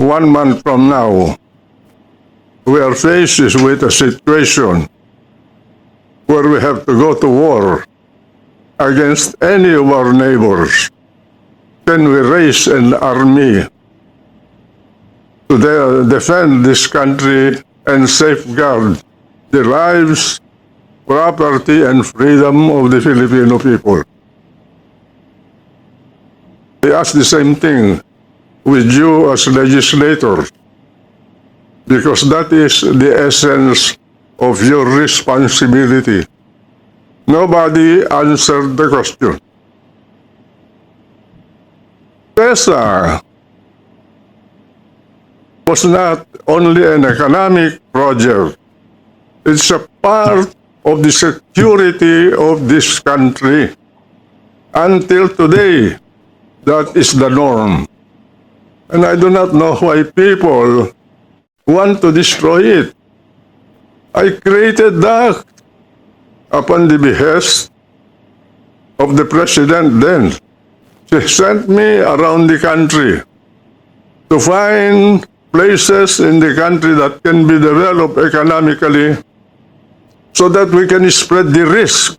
1 month from now, we are faced with a situation where we have to go to war against any of our neighbors. Can we raise an army to defend this country and safeguard the lives, property, and freedom of the Filipino people? I ask the same thing with you as legislators, because that is the essence of your responsibility. Nobody answered the question. CEZA was not only an economic project, it's a part of the security of this country. Until today, that is the norm. And I do not know why people want to destroy it. I created that upon the behest of the president then. She sent me around the country to find places in the country that can be developed economically so that we can spread the risk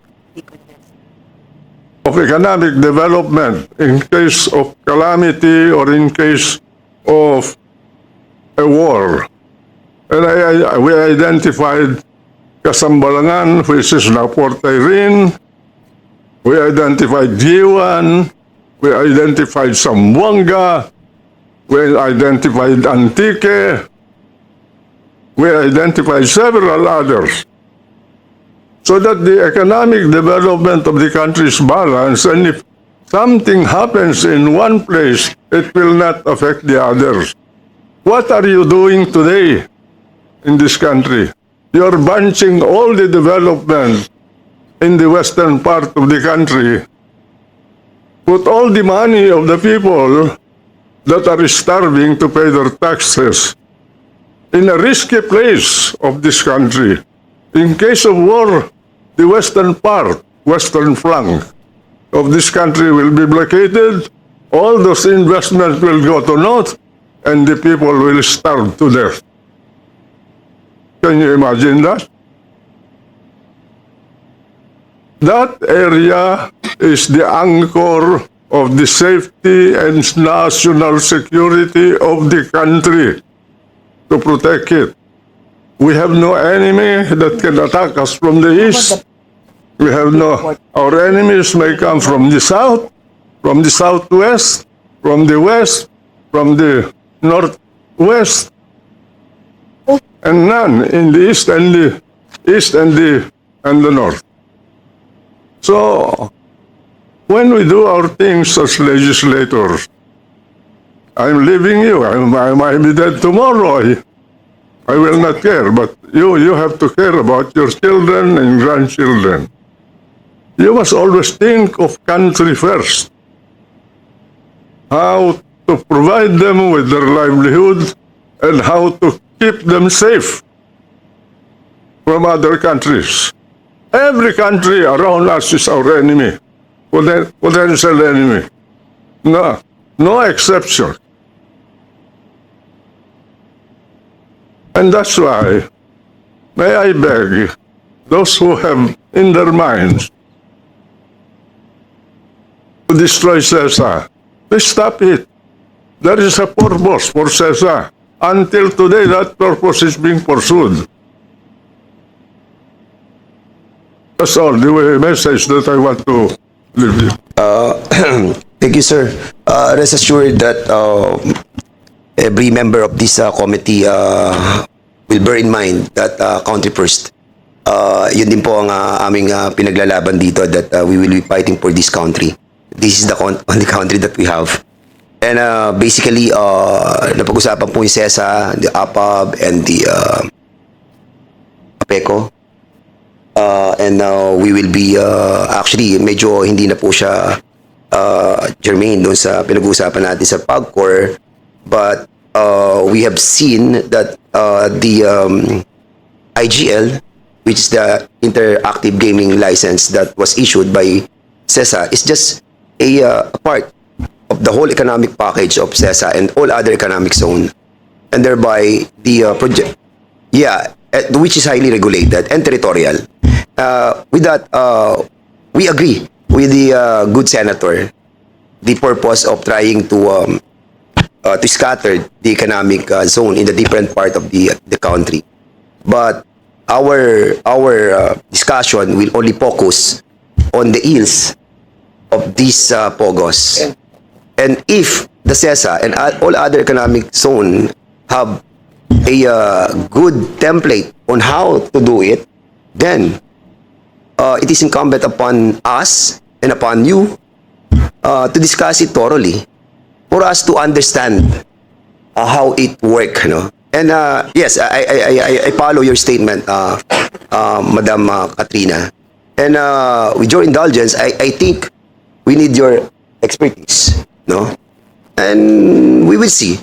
of economic development in case of calamity or in case of a war. And we identified Kasambalangan, which is now Port Irene. We identified Giwan. We identified Zamboanga. We identified Antique. We identified several others. So that the economic development of the country is balanced, and if something happens in one place, it will not affect the others. What are you doing today in this country? You're bunching all the development in the western part of the country. Put all the money of the people that are starving to pay their taxes in a risky place of this country. In case of war, the western part, western flank of this country will be blockaded. All those investments will go to naught, and the people will starve to death. Can you imagine that? That area is the anchor of the safety and national security of the country. To protect it, we have no enemy that can attack us from the east. We have no, our enemies may come from the south, from the southwest, from the west, from the northwest, and none in the east and the north. So when we do our things as legislators, I'm leaving you. I might be dead tomorrow. I will not care, but you have to care about your children and grandchildren. You must always think of country first. How to provide them with their livelihood and how to keep them safe from other countries. Every country around us is our enemy, potential enemy. No exception. And that's why, may I beg those who have in their minds to destroy CEZA, please stop it. There is a purpose for CEZA. Until today, that purpose is being pursued. That's all the message that I want to leave you. Thank you, sir. Rest assured that every member of this committee will bear in mind that country first. Yun din po ang aming pinaglalaban dito, that we will be fighting for this country. This is the only country that we have. And basically, napag-usapan po yung CEZA, the APAB, and the APECO. And now we will be, actually, medyo hindi na po siya germane doon sa pinag-uusapan natin sa POGCOR. But we have seen that the IGL, which is the interactive gaming license that was issued by CEZA, is just a part of the whole economic package of CEZA and all other economic zone. and thereby the project, which is highly regulated and territorial. With that, we agree with the good senator the purpose of trying to scatter the economic zone in the different part of the country. But our discussion will only focus on the ills of these POGOs. And if the CEZA and all other economic zone have a good template on how to do it, then it is incumbent upon us and upon you to discuss it thoroughly for us to understand how it works. And yes, I follow your statement, Madam Katrina. And with your indulgence, I think we need your expertise. And we will see.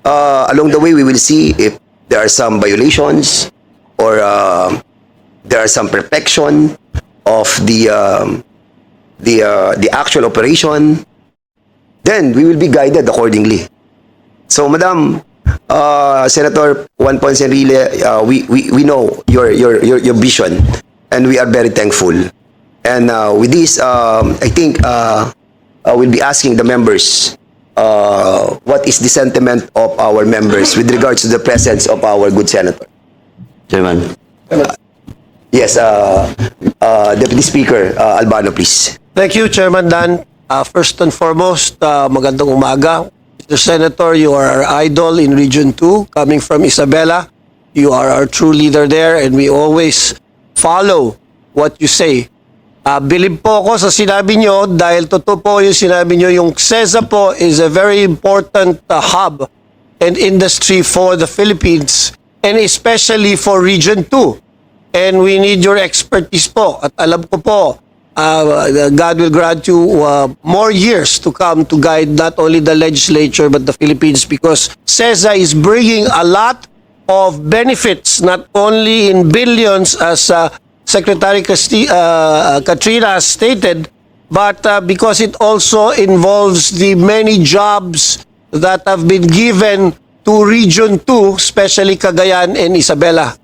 Along the way, we will see if there are some violations or there are some perfection of the actual operation. Then we will be guided accordingly. So, Madam Senator Juan Ponce Enrile, we know your vision, and we are very thankful. And with this, I think we'll be asking the members what is the sentiment of our members with regards to the presence of our good senator. Chairman. Yes, Deputy Speaker Albano, please. Thank you, Chairman Dan. First and foremost, magandang umaga. Mr. Senator, you are our idol in Region 2, coming from Isabela. You are our true leader there, and we always follow what you say. Bilib po ako sa sinabi nyo dahil totoo po yung sinabi nyo, yung CEZA po is a very important hub and industry for the Philippines and especially for Region 2. And we need your expertise po. At alam ko po, God will grant you more years to come to guide not only the legislature but the Philippines, because CEZA is bringing a lot of benefits, not only in billions as Secretary Katrina stated, but because it also involves the many jobs that have been given to Region 2, especially Cagayan and Isabela.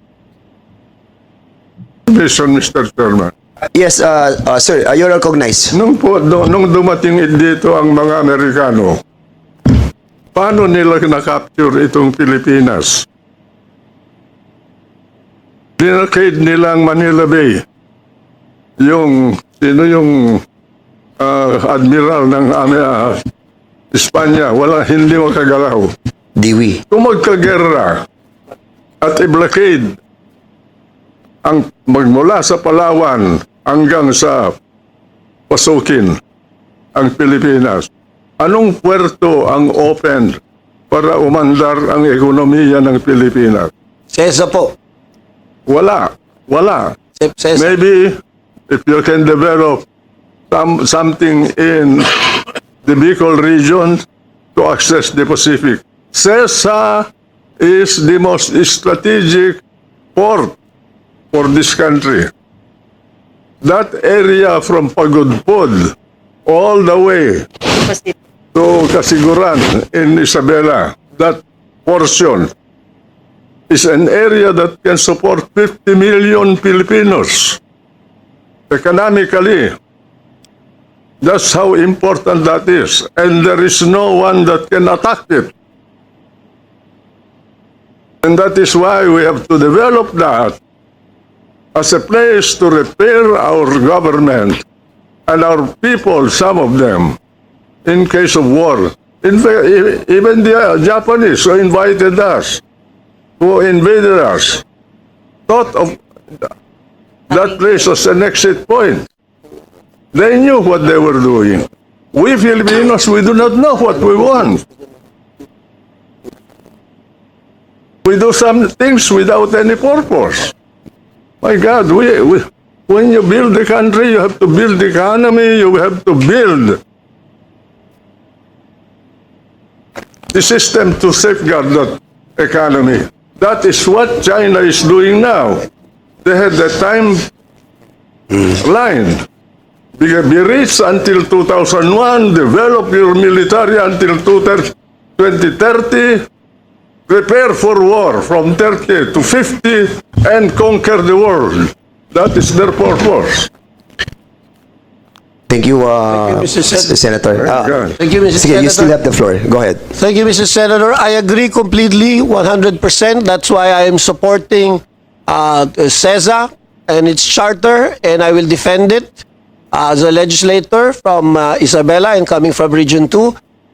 Mr. Chairman. Yes, sir, you're recognized. Nung dumating dito ang mga Amerikano, paano nila na-capture itong Pilipinas? Dinakade nilang Manila Bay. Sino yung admiral ng Espanya, hindi makagalaw. Diwi. Kung magkagerra at i-blockade ang magmula sa Palawan hanggang sa pasukin ang Pilipinas, anong puerto ang open para umandar ang ekonomiya ng Pilipinas? CEZA po. Wala. CEZA. Maybe if you can develop something in the Bicol region to access the Pacific. CEZA is the most strategic port for this country. That area from Pagudpod all the way to Kasiguran in Isabela, that portion is an area that can support 50 million Filipinos economically. That's how important that is. And there is no one that can attack it. And that is why we have to develop that as a place to repair our government and our people, some of them, in case of war. In fact, even the Japanese who invited us, who invaded us, thought of that place as an exit point. They knew what they were doing. We Filipinos, we do not know what we want. We do some things without any purpose. My God, when you build the country, you have to build the economy, you have to build the system to safeguard that economy. That is what China is doing now. They had the timeline. Be rich until 2001, develop your military until 2030, prepare for war from 30 to 50 and conquer the world. That is their purpose. Thank you, Mr. Senator. Thank you, Mr. Sige, you still Senator. have the floor. Go ahead. Thank you, Mr. Senator. I agree completely, 100%. That's why I am supporting CEZA and its charter, and I will defend it as a legislator from Isabela and coming from Region 2.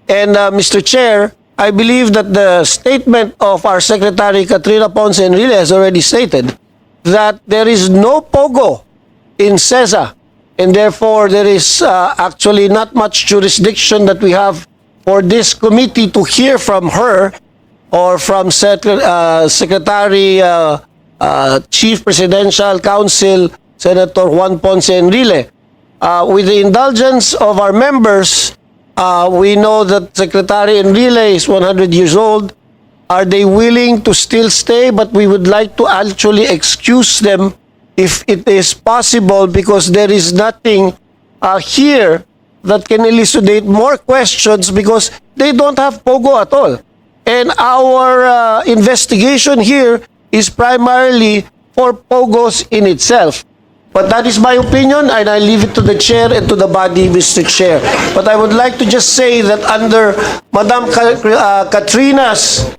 And Mr. Chair, I believe that the statement of our Secretary Katrina Ponce Enrile has already stated that there is no POGO in CEZA. And therefore, there is actually not much jurisdiction that we have for this committee to hear from her or from Secretary Chief Presidential Counsel Senator Juan Ponce Enrile. With the indulgence of our members, we know that Secretary Enrile is 100 years old. Are they willing to still stay? But we would like to actually excuse them if it is possible, because there is nothing here that can elucidate more questions, because they don't have POGO at all. And our investigation here is primarily for POGOs in itself. But that is my opinion, and I leave it to the chair and to the body, Mr. Chair. But I would like to just say that under Madam Katrina's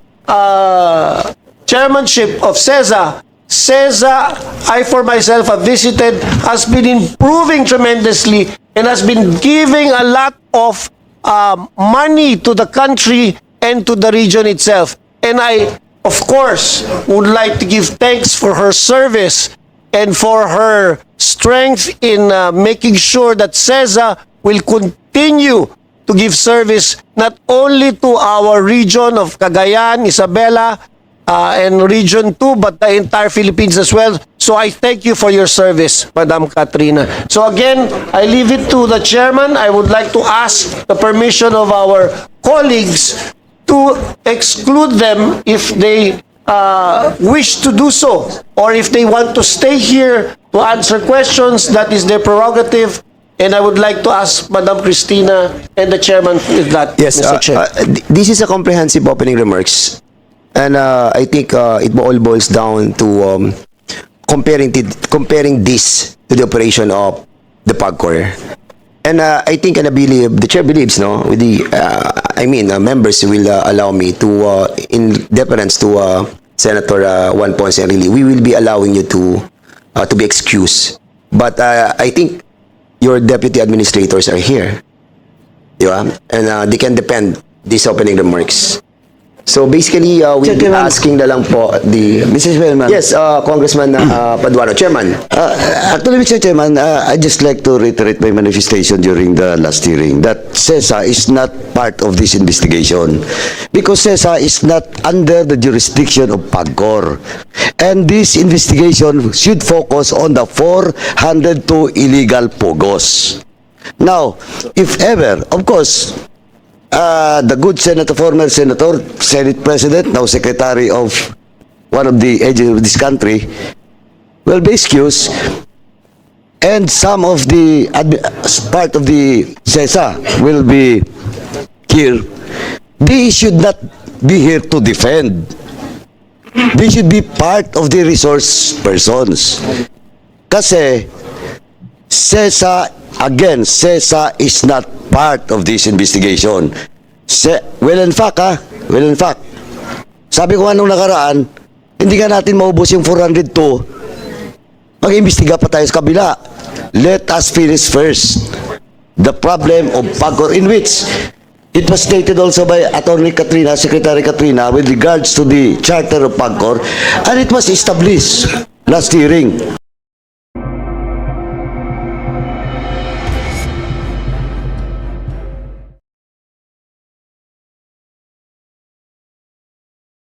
chairmanship of CEZA, I for myself have visited, has been improving tremendously and has been giving a lot of money to the country and to the region itself. And I, of course, would like to give thanks for her service and for her strength in making sure that CEZA will continue to give service not only to our region of Cagayan, Isabela, and Region 2, but the entire Philippines as well. So I thank you for your service, Madam Katrina. So again, I leave it to the chairman. I would like to ask the permission of our colleagues to exclude them if they wish to do so, or if they want to stay here to answer questions. That is their prerogative. And I would like to ask Madam Cristina and the chairman with that, Yes, Mr. Chair. this is a comprehensive opening remarks. And I think it all boils down to comparing this to the operation of the PAGCOR. And I think, and I believe, the chair believes, no, with the, members will allow me to, in deference to Senator Juan Ponce Enrile, we will be allowing you to be excused. But I think your deputy administrators are here, and they can defend these opening remarks. So basically, we'll be asking na lang po the... Mr. Chairman. Yes, Congressman Paduano. Chairman. Actually, Mr. Chairman, I'd just like to reiterate my manifestation during the last hearing that CEZA is not part of this investigation because CEZA is not under the jurisdiction of PAGCOR. And this investigation should focus on the 402 illegal POGOs. Now, if ever, of course, the good senator, former senator, Senate President, now Secretary of one of the agencies of this country, will be excused, and some of the part of the CEZA will be here. They should not be here to defend. They should be part of the resource persons. Kasi CEZA, again, CEZA is not part of this investigation. Well, in fact, sabi ko nga nung nakaraan, hindi nga natin maubos yung 402, mag-imbestiga pa tayo sa kabila. Let us finish first the problem of PAGCOR, in which it was stated also by Attorney Katrina, Secretary Katrina, with regards to the charter of PAGCOR, and it was established last hearing.